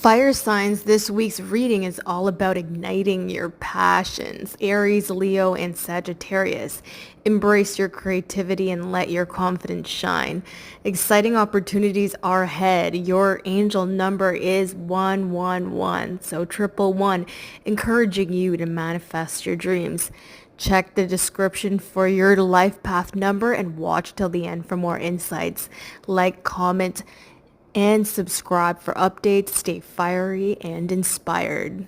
Fire signs, this week's reading is all about igniting your passions. Aries, Leo, and Sagittarius. Embrace your creativity and let your confidence shine. Exciting opportunities are ahead. Your angel number is 111, so 111, encouraging you to manifest your dreams. Check the description for your life path number and watch till the end for more insights. Like, comment, and subscribe for updates. Stay fiery and inspired.